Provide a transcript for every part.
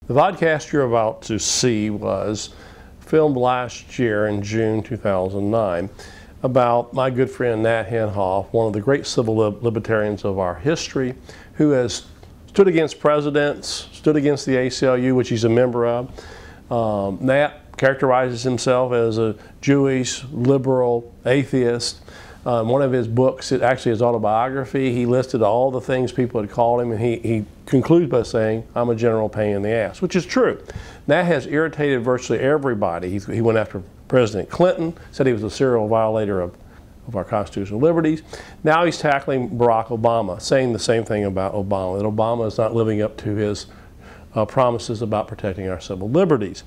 The vodcast you're about to see was filmed last year in June 2009 about my good friend Nat Hentoff, one of the great civil libertarians of our history, who has stood against presidents, stood against the ACLU, which he's a member of. Nat characterizes himself as a Jewish, liberal, atheist. One of his books, actually his autobiography, he listed all the things people had called him, and he concludes by saying, "I'm a general pain in the ass," which is true. Nat has irritated virtually everybody. He went after President Clinton, said he was a serial violator of our constitutional liberties. Now he's tackling Barack Obama, saying the same thing about Obama, that Obama is not living up to his promises about protecting our civil liberties.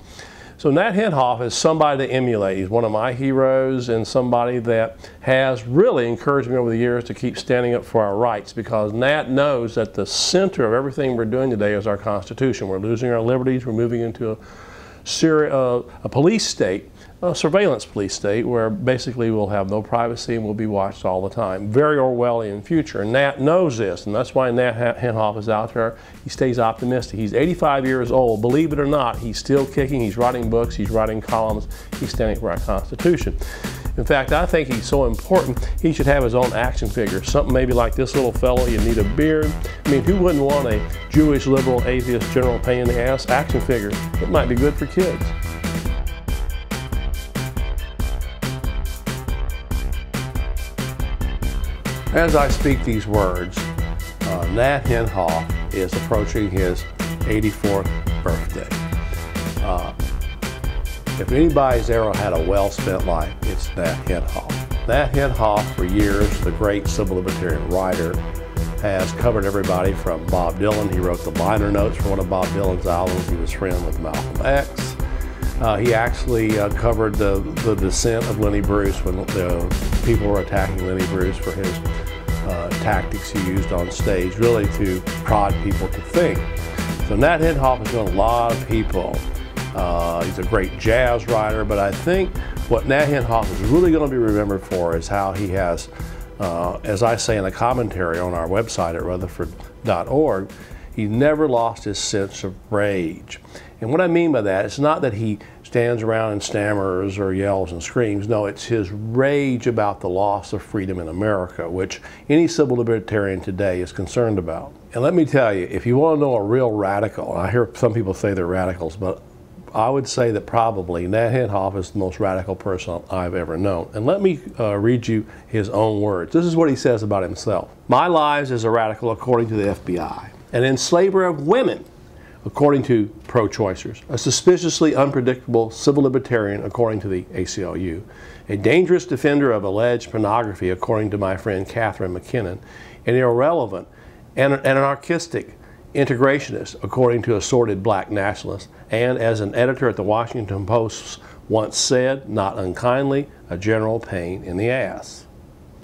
So Nat Hentoff is somebody to emulate. He's one of my heroes and somebody that has really encouraged me over the years to keep standing up for our rights, because Nat knows that the center of everything we're doing today is our Constitution. We're losing our liberties. We're moving into a police state, a surveillance police state, where basically we'll have no privacy and we'll be watched all the time. Very Orwellian future. And Nat knows this, and that's why Nat Hentoff is out there. He stays optimistic. He's 85 years old. Believe it or not, he's still kicking. He's writing books. He's writing columns. He's standing for our Constitution. In fact, I think he's so important, he should have his own action figure. Something maybe like this little fellow, you need a beard. I mean, who wouldn't want a Jewish, liberal, atheist, general pain in the ass action figure? It might be good for kids. As I speak these words, Nat Hentoff is approaching his 84th birthday. If anybody's ever had a well-spent life, it's Nat Hentoff. Nat Hentoff, for years, the great civil libertarian writer, has covered everybody from Bob Dylan. He wrote the liner notes for one of Bob Dylan's albums. He was friends with Malcolm X. He actually covered the dissent of Lenny Bruce when the people were attacking Lenny Bruce for his tactics he used on stage, really to prod people to think. So Nat Hentoff has known a lot of people. He's a great jazz writer, but I think what Nat Hentoff is really going to be remembered for is how he has, as I say in a commentary on our website at rutherford.org, he never lost his sense of rage. And what I mean by that, it's not that he stands around and stammers or yells and screams. No, it's his rage about the loss of freedom in America, which any civil libertarian today is concerned about. And let me tell you, if you want to know a real radical, and I hear some people say they're radicals, but I would say that probably Nat Hentoff is the most radical person I've ever known. And let me read you his own words. This is what he says about himself. "My lives as a radical, according to the FBI, an enslaver of women, according to pro-choicers, a suspiciously unpredictable civil libertarian, according to the ACLU, a dangerous defender of alleged pornography, according to my friend Catherine McKinnon, an irrelevant and an anarchistic integrationist, according to assorted black nationalists, and as an editor at the Washington Post once said, not unkindly, a general pain in the ass."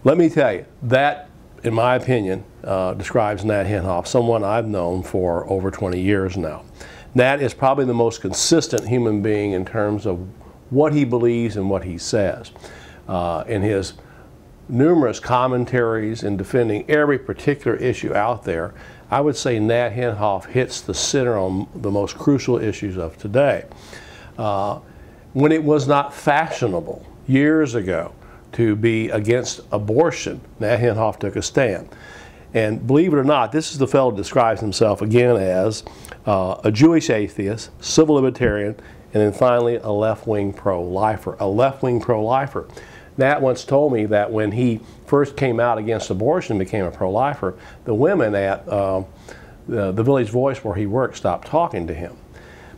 Let me tell you, that, in my opinion, describes Nat Hentoff, someone I've known for over 20 years now. Nat is probably the most consistent human being in terms of what he believes and what he says. In his numerous commentaries in defending every particular issue out there, I would say Nat Hentoff hits the center on the most crucial issues of today. When it was not fashionable years ago to be against abortion, Nat Hentoff took a stand. And believe it or not, this is the fellow who describes himself again as a Jewish atheist, civil libertarian, and then finally a left-wing pro-lifer. A left-wing pro-lifer. Nat once told me that when he first came out against abortion and became a pro-lifer, the women at the Village Voice where he worked stopped talking to him.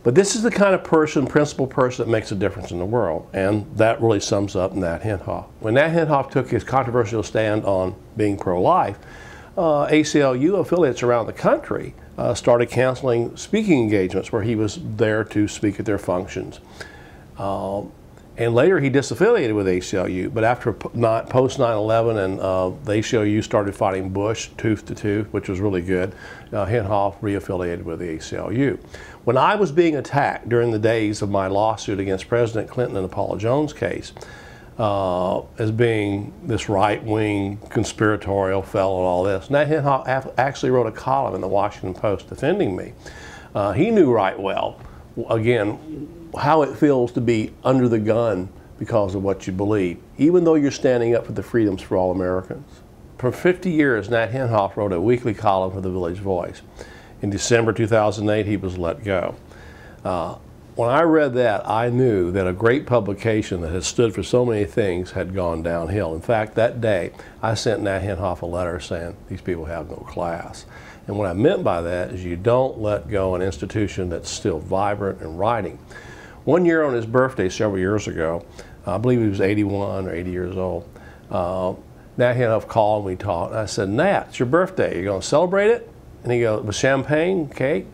But this is the kind of person, principled person, that makes a difference in the world, and that really sums up Nat Hentoff. When Nat Hentoff took his controversial stand on being pro-life, ACLU affiliates around the country started canceling speaking engagements where he was there to speak at their functions. And later he disaffiliated with ACLU, but after post 9/11 and the ACLU started fighting Bush tooth to tooth, which was really good, Hentoff reaffiliated with the ACLU. When I was being attacked during the days of my lawsuit against President Clinton in the Paula Jones case, as being this right-wing conspiratorial fellow and all this, Nat Hentoff actually wrote a column in the Washington Post defending me. He knew right well, again, how it feels to be under the gun because of what you believe, even though you're standing up for the freedoms for all Americans. For 50 years, Nat Hentoff wrote a weekly column for the Village Voice. In December 2008, he was let go. When I read that, I knew that a great publication that has stood for so many things had gone downhill. In fact, that day, I sent Nat Hentoff a letter saying, these people have no class. And what I meant by that is you don't let go an institution that's still vibrant and writing. 1 year on his birthday several years ago, I believe he was 81 or 80 years old, Nat Hentoff called and we talked. And I said, Nat, it's your birthday. You going to celebrate it? And he goes, with champagne, cake?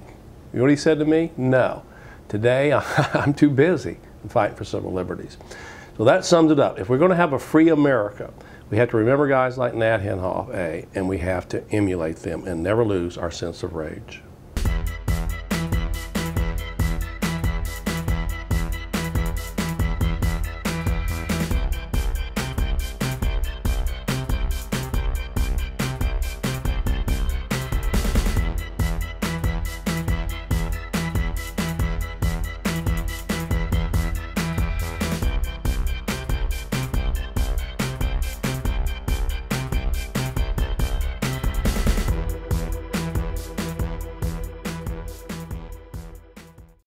You know what he said to me? No. Today, I'm too busy fighting for civil liberties. So that sums it up. If we're going to have a free America, we have to remember guys like Nat Hentoff, and we have to emulate them and never lose our sense of rage.